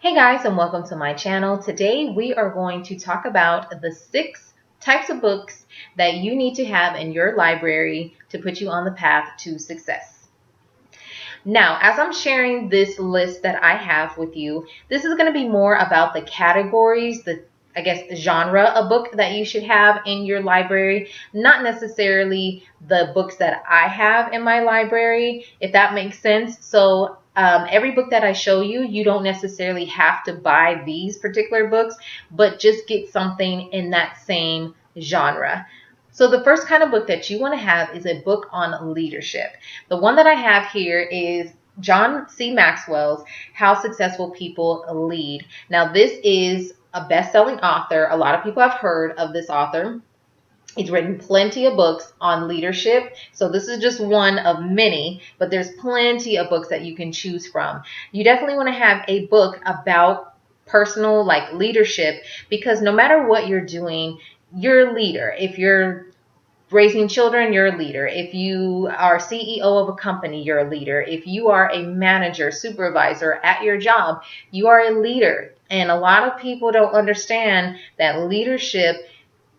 Hey guys, and welcome to my channel. Today we are going to talk about the 6 types of books that you need to have in your library to put you on the path to success. Now, as I'm sharing this list that I have with you, this is going to be more about the categories, the genre of book that you should have in your library, not necessarily the books that I have in my library, if that makes sense. So every book that I show you, you don't necessarily have to buy these particular books, but just get something in that same genre. So the first kind of book that you want to have is a book on leadership. The one that I have here is John C. Maxwell's How Successful People Lead. Now, this is a best-selling author. A lot of people have heard of this author. He's written plenty of books on leadership. So this is just one of many, but there's plenty of books that you can choose from. You definitely want to have a book about personal leadership, because no matter what you're doing, you're a leader. If you're raising children, you're a leader. If you are CEO of a company, you're a leader. If you are a manager, supervisor at your job, you are a leader. And a lot of people don't understand that leadership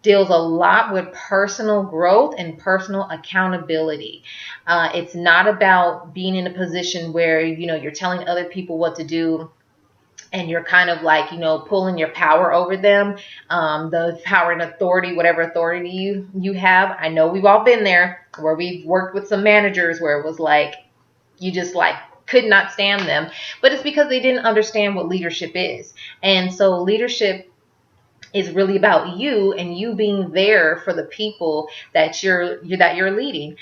deals a lot with personal growth and personal accountability. It's not about being in a position where you're telling other people what to do and you're kind of pulling your power over them, the power and authority, whatever authority you have. I know we've all been there where we've worked with some managers where it was like you just could not stand them, but it's because they didn't understand what leadership is. And so leadership is really about you and you being there for the people that you're leading.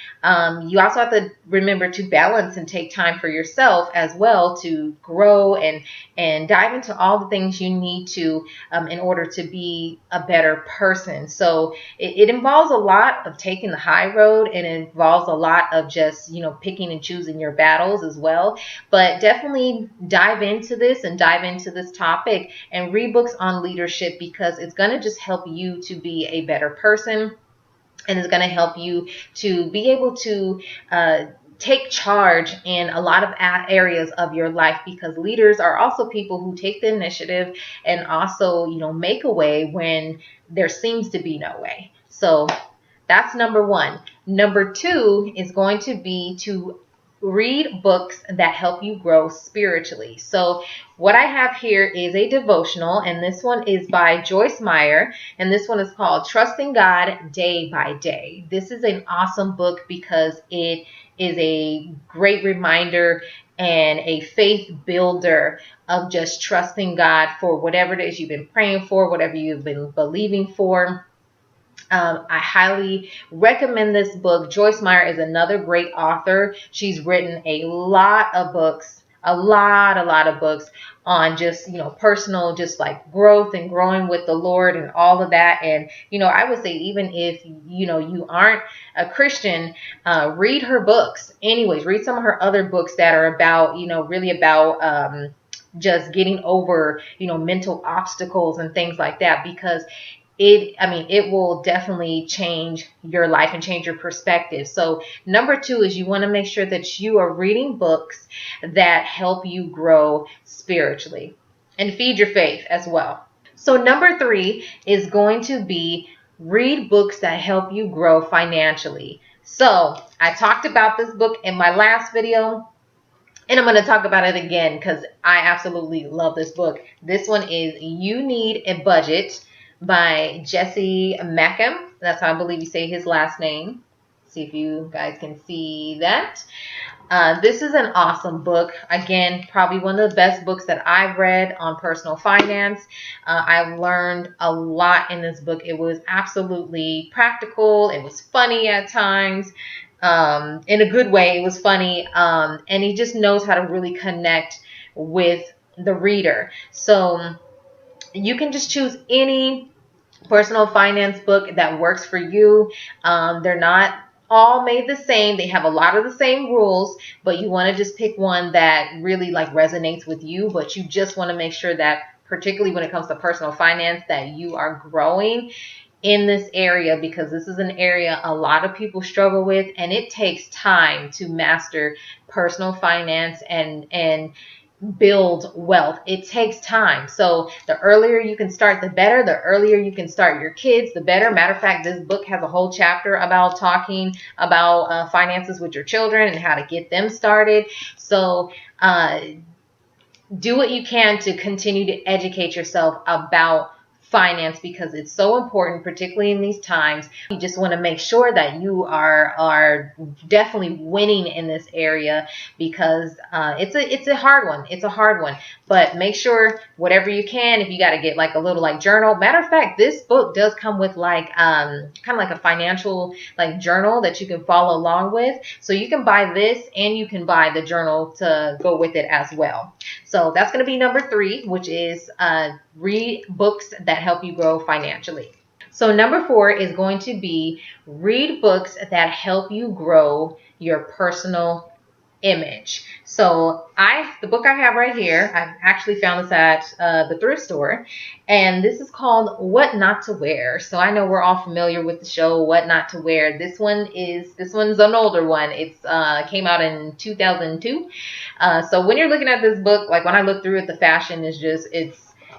You also have to remember to balance and take time for yourself as well to grow and dive into all the things you need to in order to be a better person. So it involves a lot of taking the high road, and it involves a lot of just picking and choosing your battles as well. But definitely dive into this topic and read books on leadership, because it's going to just help you to be a better person, and it's going to help you to be able to take charge in a lot of areas of your life, because leaders are also people who take the initiative and also make a way when there seems to be no way. So that's number one. Number two is going to be to read books that help you grow spiritually. So what I have here is a devotional, and this one is by Joyce Meyer, and this one is called Trusting God Day by Day. This is an awesome book because it is a great reminder and a faith builder of just trusting God for whatever it is you've been praying for, whatever you've been believing for. I highly recommend this book. Joyce Meyer is another great author. She's written a lot of books, a lot of books on just, personal, just like growth and growing with the Lord and all of that. And, I would say even if, you aren't a Christian, read her books. Anyways, read some of her other books that are about, really about, just getting over, mental obstacles and things like that, because it will definitely change your life and change your perspective. So number two is you want to make sure that you are reading books that help you grow spiritually and feed your faith as well. So number three is going to be read books that help you grow financially. So I talked about this book in my last video, and I'm going to talk about it again because I absolutely love this book. This one is You Need a Budget by Jesse Mackham. That's how I believe you say his last name. See if you guys can see that. This is an awesome book. Again, probably one of the best books that I've read on personal finance. I learned a lot in this book. It was absolutely practical. It was funny at times. In a good way, it was funny. And he just knows how to really connect with the reader. So you can just choose any personal finance book that works for you. They're not all made the same. They have a lot of the same rules, but you want to just pick one that really resonates with you. But you just want to make sure that, particularly when it comes to personal finance, that you are growing in this area, because this is an area a lot of people struggle with, and it takes time to master personal finance and build wealth. It takes time. So the earlier you can start, the better. The earlier you can start your kids, the better. Matter of fact, this book has a whole chapter about talking about finances with your children and how to get them started. So do what you can to continue to educate yourself about finance, because it's so important, particularly in these times. You just want to make sure that you are definitely winning in this area, because it's a hard one. It's a hard one. But make sure whatever you can, if you got to get like a little like journal. Matter of fact, this book does come with like kind of like a financial like journal that you can follow along with. So you can buy this and you can buy the journal to go with it as well. So that's going to be number 3, which is read books that help you grow financially. So number 4 is going to be read books that help you grow your personal image. So the book I have right here, I actually found this at the thrift store, and this is called What Not to Wear. So I know we're all familiar with the show What Not to Wear. This one's an older one. It's came out in 2002. So when you're looking at this book, like when I look through it, the fashion is just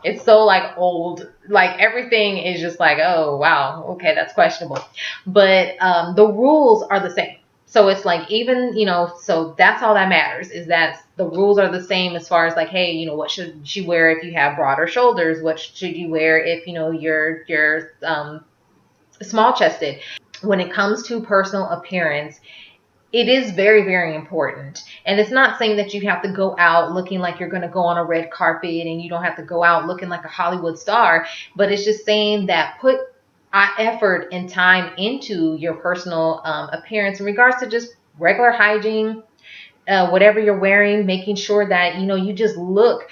it's so like old, like everything is just like, oh wow, okay, that's questionable. But the rules are the same. So it's like, even, so that's all that matters, is that the rules are the same as far as like, hey, what should she wear if you have broader shoulders? What should you wear if, you're small chested? When it comes to personal appearance, it is very, very important. And it's not saying that you have to go out looking like you're going to go on a red carpet, and you don't have to go out looking like a Hollywood star, but it's just saying that put effort and time into your personal appearance in regards to just regular hygiene, whatever you're wearing, making sure that, you just look,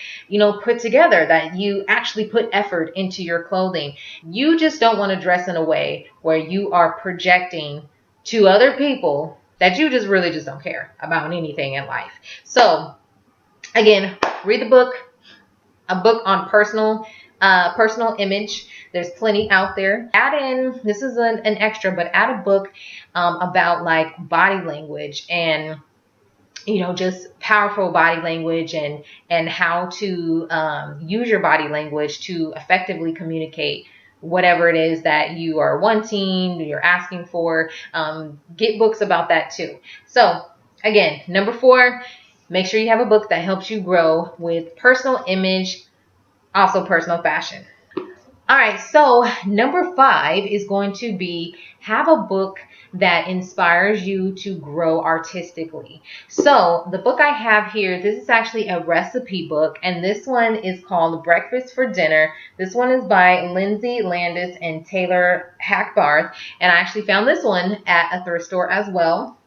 put together, that you actually put effort into your clothing. You just don't want to dress in a way where you are projecting to other people that you just really just don't care about anything in life. So again, read the book, a book on personal image. There's plenty out there. Add in, this is an extra, but add a book about like body language, and just powerful body language, and how to use your body language to effectively communicate whatever it is that you are wanting, you're asking for. Get books about that too. So again, number 4, make sure you have a book that helps you grow with personal image, also personal fashion. All right, so number 5 is going to be have a book that inspires you to grow artistically. So the book I have here, this is actually a recipe book, and this one is called Breakfast for Dinner. This one is by Lindsay Landis and Taylor Hackbarth, and I actually found this one at a thrift store as well.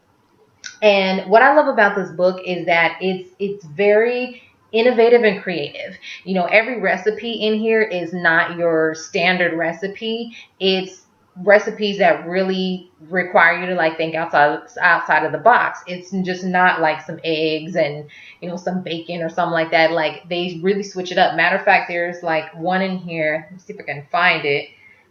And what I love about this book is that it's very innovative and creative. Every recipe in here is not your standard recipe. It's recipes that really require you to like think outside of the box. It's just not like some eggs and some bacon or something like that. Like, they really switch it up. Matter of fact, there's like one in here. Let's see if I can find it.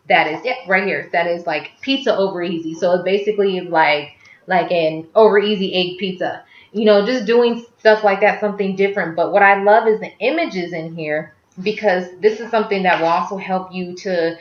That is, yeah, right here. That is like pizza over easy. So it basically is like an over easy egg pizza, just doing stuff like that, something different. But what I love is the images in here, because this is something that will also help you to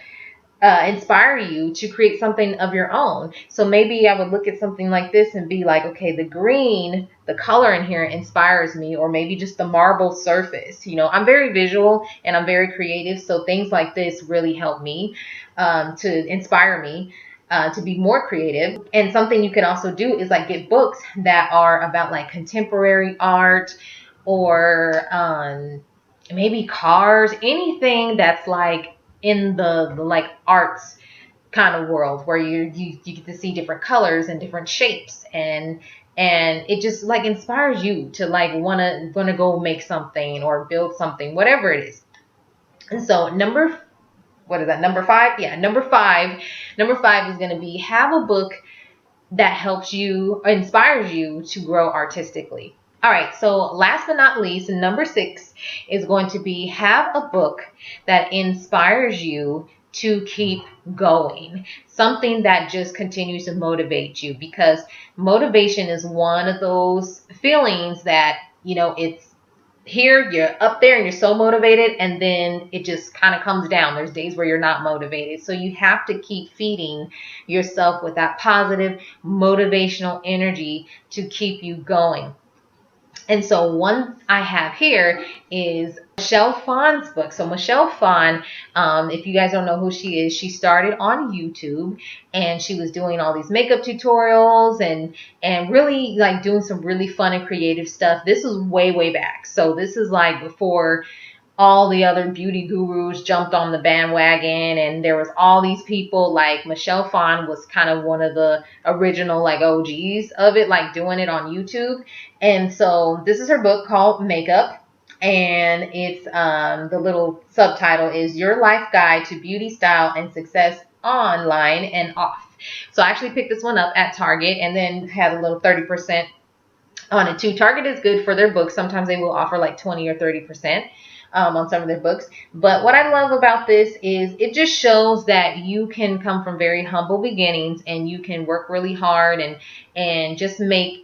inspire you to create something of your own. So maybe I would look at something like this and be like, okay, the green, the color in here inspires me, or maybe just the marble surface. I'm very visual and I'm very creative, so things like this really help me to inspire me to be more creative. And something you can also do is like get books that are about like contemporary art, or maybe cars, anything that's like in the like arts kind of world, where you get to see different colors and different shapes, and it just like inspires you to like wanna go make something or build something, whatever it is. And so what is that, number 5? Yeah, number 5 is going to be have a book that helps you, inspires you to grow artistically. All right, so last but not least, number 6 is going to be have a book that inspires you to keep going. Something that just continues to motivate you, because motivation is one of those feelings that, here you're up there and you're so motivated, and then it just kind of comes down. There's days where you're not motivated. So you have to keep feeding yourself with that positive motivational energy to keep you going. And so one I have here is Michelle Phan's book. So Michelle Phan, if you guys don't know who she is, she started on YouTube, and she was doing all these makeup tutorials and really like doing some really fun and creative stuff. This was way back. So this is like before all the other beauty gurus jumped on the bandwagon, and there was all these people. Like Michelle Phan was kind of one of the original like OGs of it, like doing it on YouTube. And so this is her book called Makeup, and it's the little subtitle is Your Life Guide to Beauty, Style, and Success Online and Off. So I actually picked this one up at Target, and then had a little 30% on it too. Target is good for their books. Sometimes they will offer like 20 or 30% on some of their books. But what I love about this is it just shows that you can come from very humble beginnings, and you can work really hard and just make,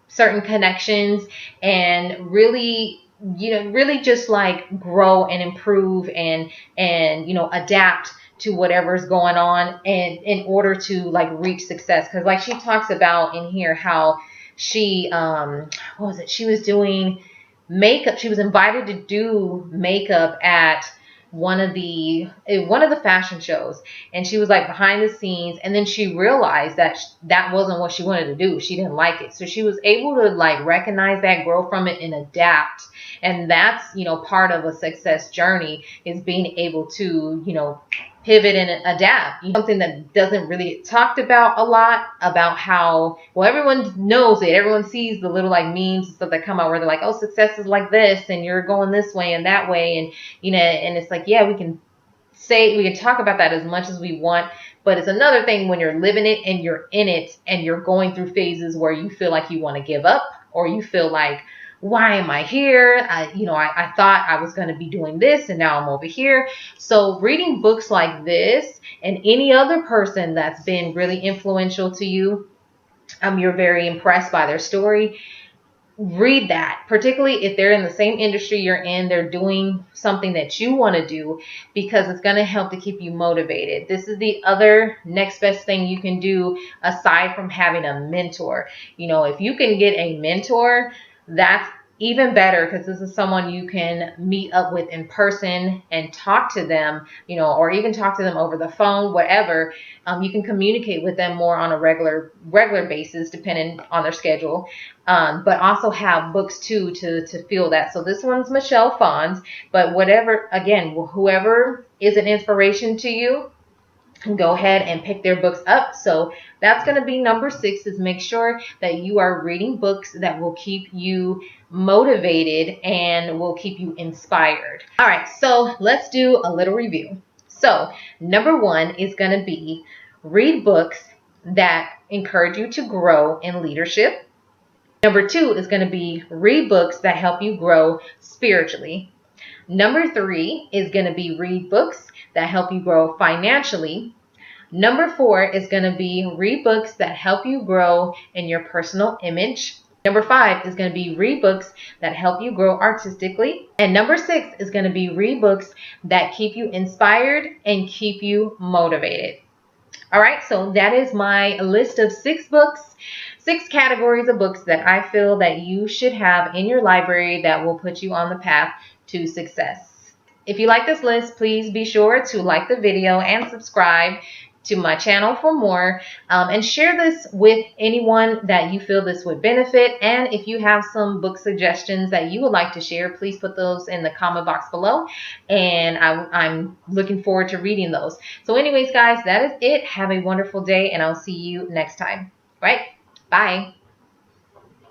certain connections, and really, really just like grow and improve and adapt to whatever's going on, and in order to like reach success. Because like she talks about in here how she what was it, she was doing makeup. She was invited to do makeup at one of the fashion shows, and she was like behind the scenes, and then she realized that that wasn't what she wanted to do. She didn't like it, so she was able to like recognize that, grow from it, and adapt. And that's part of a success journey, is being able to pivot and adapt. Something that doesn't really get talked about a lot, about how, well, everyone knows it. Everyone sees the little like memes and stuff that come out where they're like, oh, success is like this, and you're going this way and that way. And, and it's like, yeah, we can talk about that as much as we want, but it's another thing when you're living it and you're in it and you're going through phases where you feel like you want to give up, or you feel like, why am I here? I thought I was going to be doing this, and now I'm over here. So reading books like this, and any other person that's been really influential to you, you're very impressed by their story, read that, particularly if they're in the same industry you're in, they're doing something that you want to do, because it's going to help to keep you motivated. This is the other next best thing you can do aside from having a mentor. If you can get a mentor, that's even better, because this is someone you can meet up with in person and talk to them, or even talk to them over the phone, whatever. You can communicate with them more on a regular basis, depending on their schedule. But also have books too to feel that. So this one's Michelle Phan's, but whatever, again, whoever is an inspiration to you, go ahead and pick their books up. So that's going to be number 6, is make sure that you are reading books that will keep you motivated and will keep you inspired. All right, so let's do a little review. So number 1 is going to be read books that encourage you to grow in leadership. Number 2 is going to be read books that help you grow spiritually. Number 3 is going to be read books that help you grow financially. Number 4 is going to be read books that help you grow in your personal image. Number 5 is going to be read books that help you grow artistically. And number 6 is going to be read books that keep you inspired and keep you motivated. All right, so that is my list of 6 books, 6 categories of books that I feel that you should have in your library that will put you on the path to success. If you like this list, please be sure to like the video and subscribe to my channel for more, and share this with anyone that you feel this would benefit. And if you have some book suggestions that you would like to share, please put those in the comment box below, and I'm looking forward to reading those. So anyways, guys, that is it. Have a wonderful day, and I'll see you next time. All right, bye.